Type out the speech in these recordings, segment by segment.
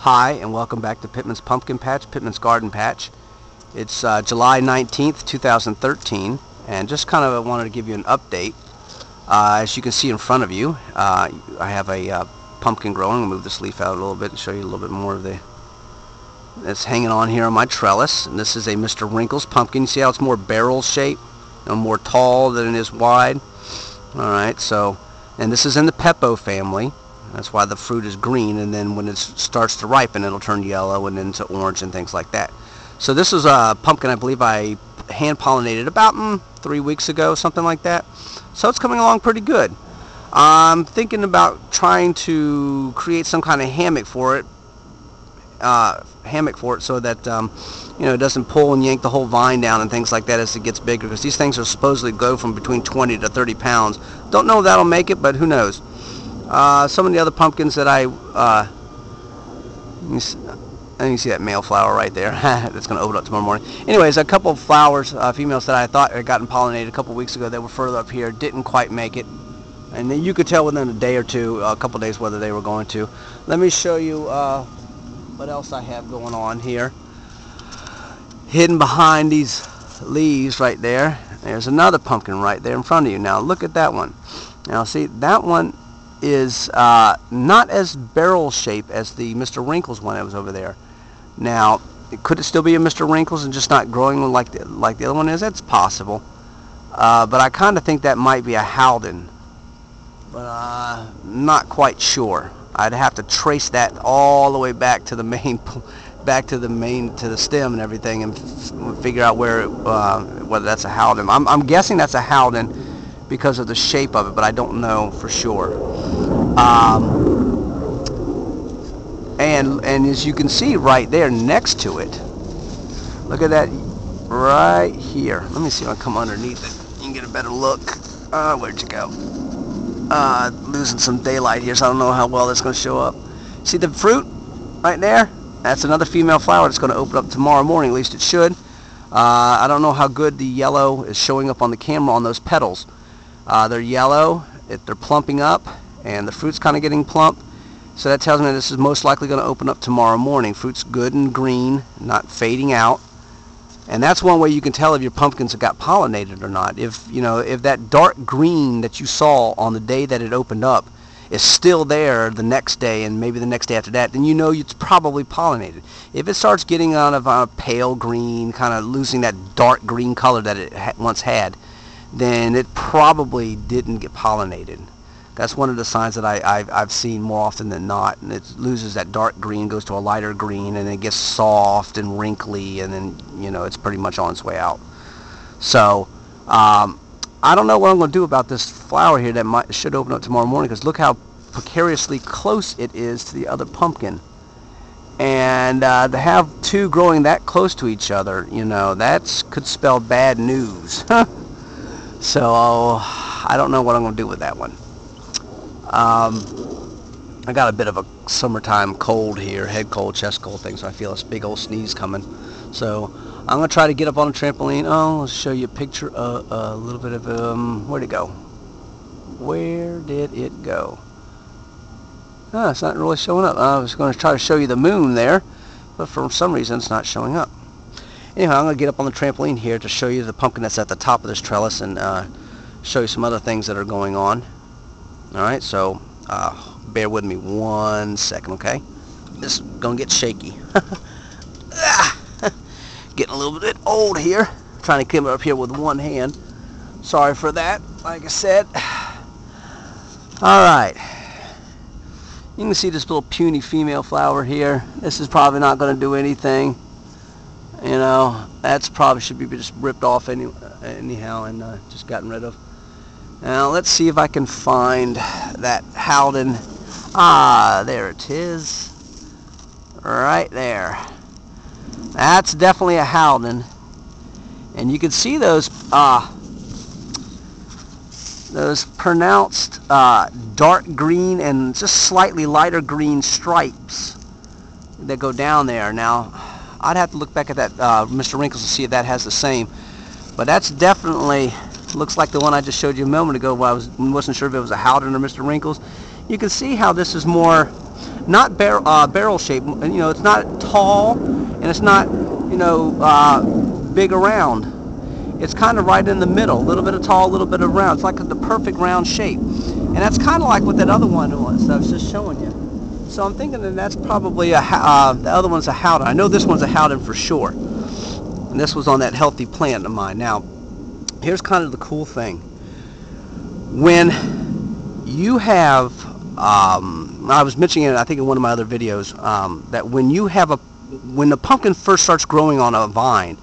Hi, and welcome back to Pittman's Pumpkin Patch, Pittman's Garden Patch. It's July 19th, 2013, and just kind of wanted to give you an update. As you can see in front of you, I have a pumpkin growing. I'll move this leaf out a little bit and show you a little bit more of it's hanging on here on my trellis. And this is a Mr. Wrinkles pumpkin. You see how it's more barrel shaped, more tall than it is wide. Alright, so, and this is in the Peppo family. That's why the fruit is green, and then when it starts to ripen, it'll turn yellow and into orange and things like that. So this is a pumpkin I believe I hand-pollinated about 3 weeks ago, something like that. So it's coming along pretty good. I'm thinking about trying to create some kind of hammock for it, so that you know, it doesn't pull and yank the whole vine down and things like that as it gets bigger, because these things are supposedly go from between 20 to 30 pounds. Don't know if that'll make it, but who knows. Some of the other pumpkins that you see that male flower right there. That's going to open up tomorrow morning. Anyways, a couple of flowers, females that I thought had gotten pollinated a couple weeks ago that were further up here didn't quite make it. And then you could tell within a day or two, a couple days, whether they were going to. Let me show you what else I have going on here. Hidden behind these leaves right there, there's another pumpkin right there in front of you. Now look at that one. Now see, that one is not as barrel shaped as the Mr. Wrinkles one that was over there. Now, could it still be a Mr. Wrinkles and just not growing like the other one is? That's possible. But I kind of think that might be a Howden. But not quite sure. I'd have to trace that all the way back to the main, to the stem and everything, and figure out whether that's a Howden. I'm guessing that's a Howden because of the shape of it, but I don't know for sure. And as you can see right there next to it, look at that right here. Let me see if I can come underneath it. You can get a better look. Where'd you go? Losing some daylight here, so I don't know how well that's going to show up. See the fruit right there? That's another female flower that's going to open up tomorrow morning, at least it should. I don't know how good the yellow is showing up on the camera on those petals. They're yellow, they're plumping up, and the fruit's kind of getting plump. So that tells me this is most likely going to open up tomorrow morning. Fruit's good and green, not fading out. And that's one way you can tell if your pumpkins have got pollinated or not. If that dark green that you saw on the day that it opened up is still there the next day and maybe the next day after that, then you know it's probably pollinated. If it starts getting out of a pale green, kind of losing that dark green color that it once had, then it probably didn't get pollinated. That's one of the signs that I've seen more often than not. And it loses that dark green, goes to a lighter green, and it gets soft and wrinkly, and then, you know, it's pretty much on its way out. So, I don't know what I'm going to do about this flower here that should open up tomorrow morning, because look how precariously close it is to the other pumpkin. And to have two growing that close to each other, you know, that could spell bad news. So, I don't know what I'm going to do with that one. I got a bit of a summertime cold here, head cold, chest cold thing, so I feel this big old sneeze coming. So I'm going to try to get up on a trampoline. Oh, let's show you a picture, a little bit of, where'd it go? Where did it go? It's not really showing up. I was going to try to show you the moon there, but for some reason it's not showing up. Anyhow, I'm going to get up on the trampoline here to show you the pumpkin that's at the top of this trellis, and show you some other things that are going on. Alright, so bear with me 1 second, okay? This is going to get shaky. Getting a little bit old here. Trying to come up here with one hand. Sorry for that, like I said. Alright. You can see this little puny female flower here. This is probably not going to do anything. You know, that's probably should be just ripped off anyhow and just gotten rid of. Now let's see if I can find that Howden. There it is. Right there. That's definitely a Howden. And you can see those pronounced dark green and just slightly lighter green stripes that go down there. Now, I'd have to look back at that Mr. Wrinkles to see if that has the same. But that's definitely looks like the one I just showed you a moment ago, where I wasn't sure if it was a Howden or Mr. Wrinkles. You can see how this is more not barrel shape. You know, it's not tall and it's not, you know, big around. It's kind of right in the middle, a little bit of tall, a little bit of round. It's like the perfect round shape. And that's kind of like what that other one was that I was just showing you. So I'm thinking that that's probably the other one's a Howden. I know this one's a Howden for sure. And this was on that healthy plant of mine. Now, here's kind of the cool thing. When you have, I was mentioning it, I think in one of my other videos, that when the pumpkin first starts growing on a vine,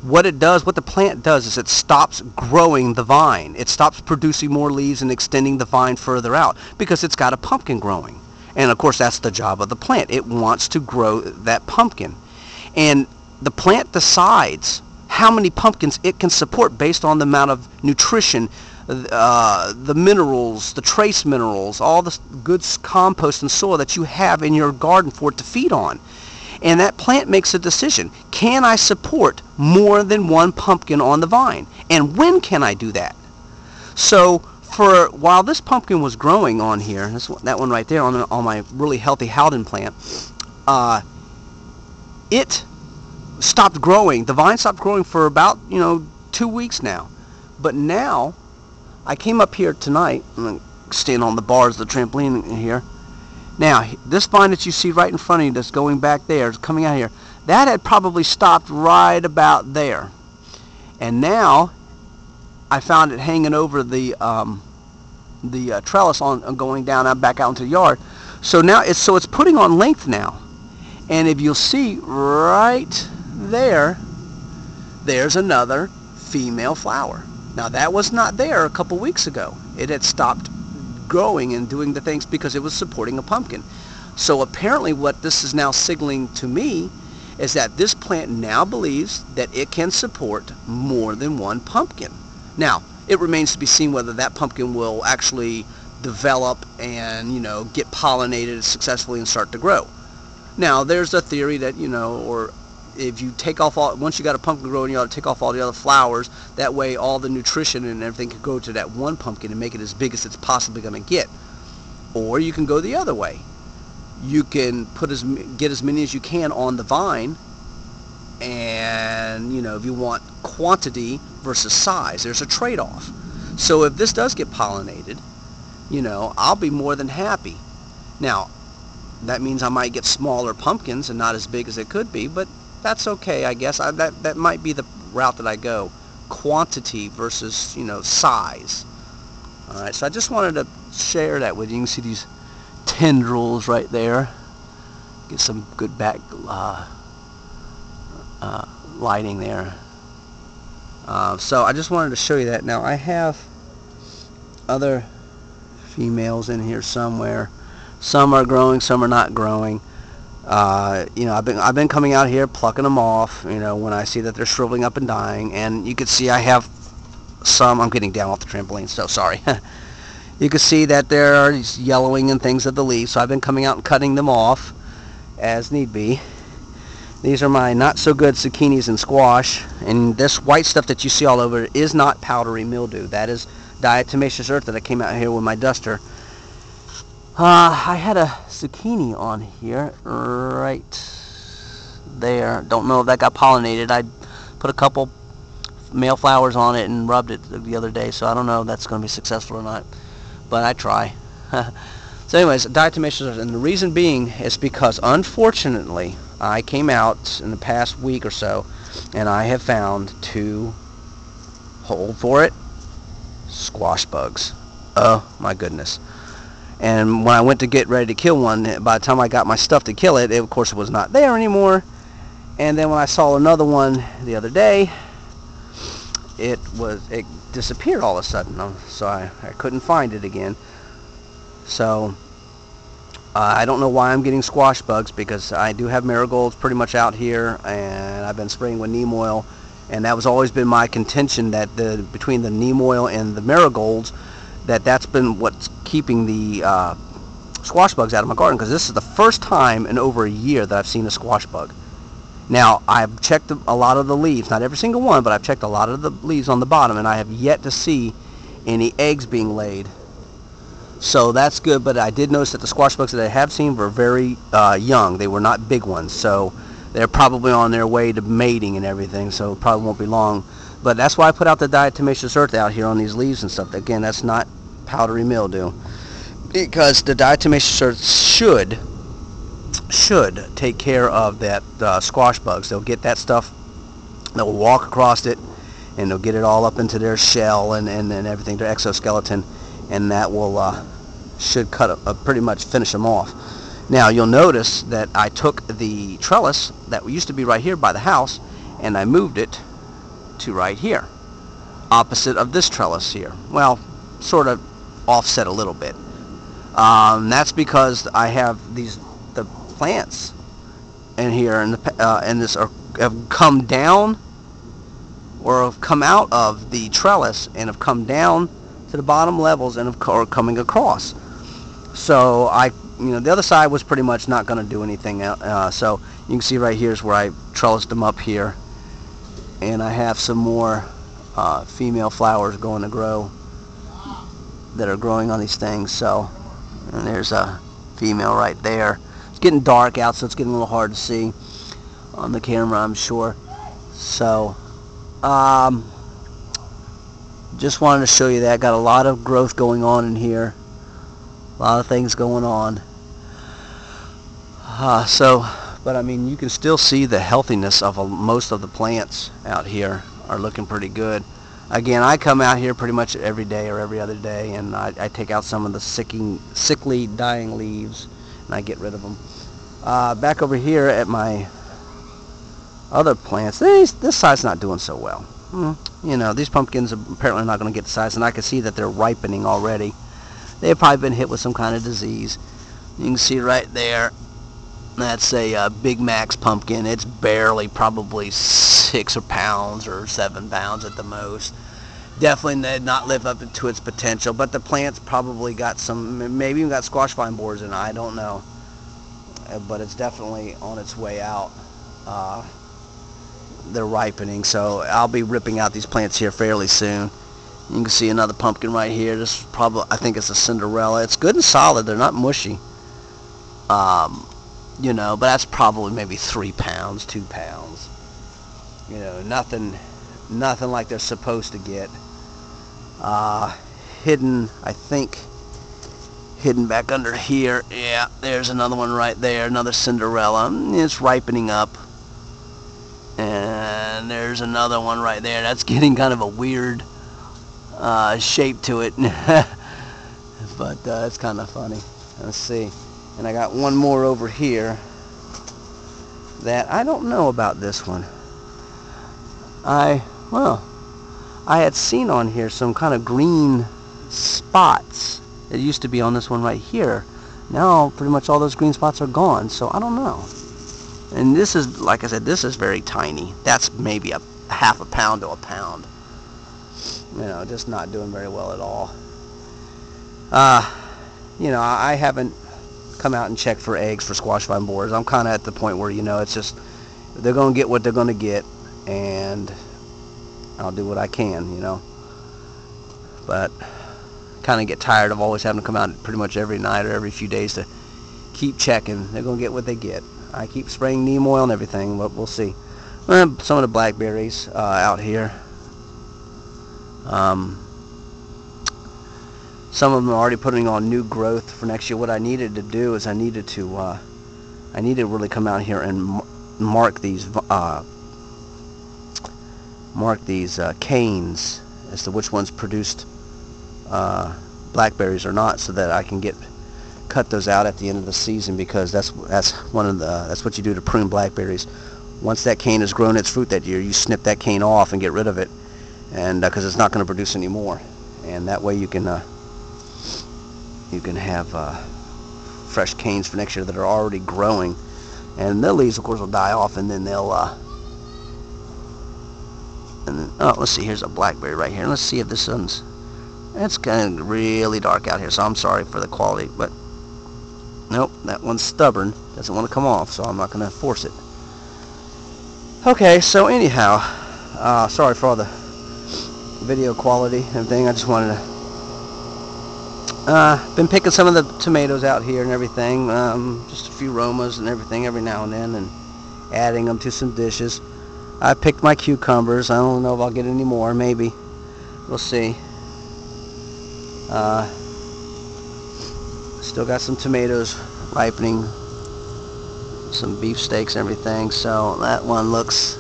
what the plant does is it stops growing the vine. It stops producing more leaves and extending the vine further out because it's got a pumpkin growing. And of course, that's the job of the plant. It wants to grow that pumpkin. And the plant decides how many pumpkins it can support based on the amount of nutrition, the minerals, the trace minerals, all the good compost and soil that you have in your garden for it to feed on. And that plant makes a decision. Can I support more than one pumpkin on the vine? And when can I do that? So while this pumpkin was growing on here, that one right there on my really healthy Howden plant, it stopped growing. The vine stopped growing for about 2 weeks now. But now I came up here tonight. I'm standing on the bars of the trampoline in here. Now, this vine that you see right in front of you that's going back there, coming out here, that had probably stopped right about there. And now, I found it hanging over the trellis on going down back out into the yard. So now, it's putting on length now. And if you'll see right there, there's another female flower. Now, that was not there a couple weeks ago. It had stopped growing and doing the things because it was supporting a pumpkin. So apparently what this is now signaling to me is that this plant now believes that it can support more than one pumpkin. Now, it remains to be seen whether that pumpkin will actually develop and, get pollinated successfully and start to grow. Now, there's a theory that, or if you take off once you got a pumpkin growing, you ought to take off all the other flowers. That way all the nutrition and everything can go to that one pumpkin and make it as big as it's possibly going to get. Or you can go the other way. You can get as many as you can on the vine, and if you want quantity versus size, there's a trade-off. So if this does get pollinated, I'll be more than happy. Now, that means I might get smaller pumpkins and not as big as it could be, but that's okay, I guess. That might be the route that I go. Quantity versus, size. Alright, so I just wanted to share that with you. You can see these tendrils right there. Get some good back lighting there. So I just wanted to show you that. Now, I have other females in here somewhere. Some are growing, some are not growing. I've been coming out here plucking them off, when I see that they're shriveling up and dying. And you can see I have some. I'm getting down off the trampoline, so sorry. You can see that there are these yellowing and things of the leaves, so I've been coming out and cutting them off as need be. These are my not so good zucchinis and squash, and this white stuff that you see all over it is not powdery mildew. That is diatomaceous earth that I came out here with my duster. I had a zucchini on here right there. Don't know if that got pollinated. I put a couple male flowers on it and rubbed it the other day, so I don't know if that's going to be successful or not, but I try. So anyways, diatomaceous earth, and the reason being is because unfortunately I came out in the past week or so and I have found 2, hold for it, squash bugs. Oh my goodness. And when I went to get ready to kill one, by the time I got my stuff to kill it, of course it was not there anymore. And then when I saw another one the other day, it disappeared all of a sudden. So I couldn't find it again. So I don't know why I'm getting squash bugs, because I do have marigolds pretty much out here, and I've been spraying with neem oil, and that was always been my contention, that between the neem oil and the marigolds, that's been what's keeping the squash bugs out of my garden, because this is the first time in over a year that I've seen a squash bug. Now, I've checked a lot of the leaves, not every single one, but I've checked a lot of the leaves on the bottom, and I have yet to see any eggs being laid So that's good, but I did notice that the squash bugs that I have seen were very young. They were not big ones, so they're probably on their way to mating and everything, so it probably won't be long. But that's why I put out the diatomaceous earth out here on these leaves and stuff. Again, that's not powdery mildew, because the diatomaceous earth should take care of that squash bugs. They'll get that stuff, they'll walk across it, and they'll get it all up into their shell and everything, their exoskeleton, and that will should pretty much finish them off. Now you'll notice that I took the trellis that used to be right here by the house and I moved it to right here, opposite of this trellis here. Well, sort of offset a little bit. That's because I have the plants in here and this have come down or have come out of the trellis and have come down to the bottom levels and are coming across. So the other side was pretty much not going to do anything. So you can see right here is where I trellised them up here, and I have some more female flowers going to grow that are growing on these things. So, and there's a female right there. It's getting dark out, so it's getting a little hard to see on the camera, I'm sure. So just wanted to show you that. Got a lot of growth going on in here, a lot of things going on. But I mean, you can still see the healthiness of most of the plants out here are looking pretty good. Again, I come out here pretty much every day or every other day, and I take out some of the sickly, dying leaves, and I get rid of them. Back over here at my other plants, this side's not doing so well. These pumpkins are apparently not going to get the size, and I can see that they're ripening already. They've probably been hit with some kind of disease. You can see right there, that's a Big Max pumpkin. It's barely probably 6 pounds or 7 pounds at the most. Definitely did not live up to its potential, but the plant's probably got some, maybe even got squash vine borers in it, I don't know. But it's definitely on its way out. They're ripening, so I'll be ripping out these plants here fairly soon. You can see another pumpkin right here. This is probably, I think it's a Cinderella. It's good and solid. They're not mushy. But that's probably maybe 3 pounds, 2 pounds. Nothing like they're supposed to get. Hidden, I think, hidden back under here. Yeah, there's another one right there, another Cinderella. It's ripening up. And there's another one right there. That's getting kind of a weird shape to it. But it's kind of funny. Let's see. And I got one more over here that I don't know about this one. I had seen on here some kind of green spots. It used to be on this one right here. Now pretty much all those green spots are gone, so I don't know. And this is, like I said, this is very tiny. That's maybe a half a pound to a pound. Just not doing very well at all. I haven't come out and checked for eggs for squash vine borers. I'm kind of at the point where, it's just, they're going to get what they're going to get, and I'll do what I can, But kind of get tired of always having to come out pretty much every night or every few days to keep checking. They're going to get what they get. I keep spraying neem oil and everything, but we'll see. Some of the blackberries out here. Some of them are already putting on new growth for next year. What I needed to do is I needed to really come out here and mark these canes as to which ones produced blackberries or not, so that I can cut those out at the end of the season, because that's what you do to prune blackberries. Once that cane has grown its fruit that year, you snip that cane off and get rid of it, and because it's not going to produce any more, and that way you can have fresh canes for next year that are already growing, and the leaves of course will die off, and then they'll let's see, here's a blackberry right here. Let's see if this one's, it's kind of really dark out here, so I'm sorry for the quality, but nope, that one's stubborn, doesn't want to come off, so I'm not going to force it. Okay, so anyhow, sorry for all the video quality and everything. I just wanted Been picking some of the tomatoes out here and everything, just a few Romas and everything every now and then, and adding them to some dishes. I picked my cucumbers. I don't know if I'll get any more, maybe. We'll see. Still got some tomatoes ripening, some beef steaks and everything, so that one looks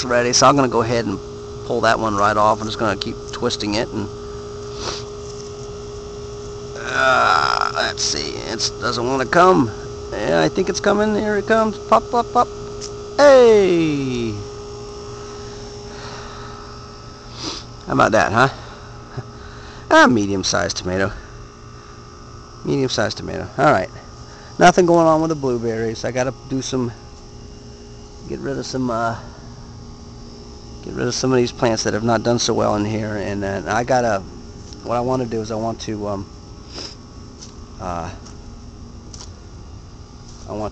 ready. So I'm going to go ahead and pull that one right off. I'm just going to keep twisting it, and let's see, it doesn't want to come. Yeah, I think it's coming. Here it comes. Pop, pop, pop. Hey! How about that, huh? Medium-sized tomato. Medium-sized tomato. Alright. Nothing going on with the blueberries. I gotta do some, get rid of some of these plants that have not done so well in here, and then what I want to do is I want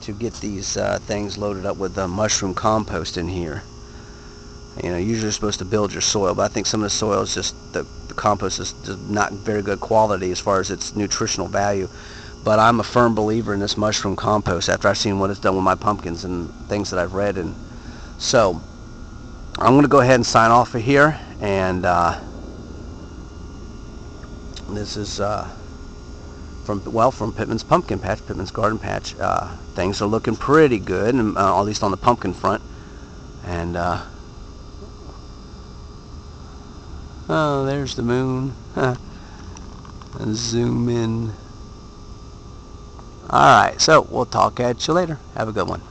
to get these things loaded up with mushroom compost in here. You know, usually you're supposed to build your soil, but I think some of the soil is just, the compost is just not very good quality as far as its nutritional value. But I'm a firm believer in this mushroom compost after I've seen what it's done with my pumpkins and things that I've read. And so I'm going to go ahead and sign off of here, and this is from Pittman's Pumpkin Patch, Pittman's Garden Patch. Things are looking pretty good, and at least on the pumpkin front. And oh, there's the moon. Zoom in. Alright, so we'll talk at you later. Have a good one.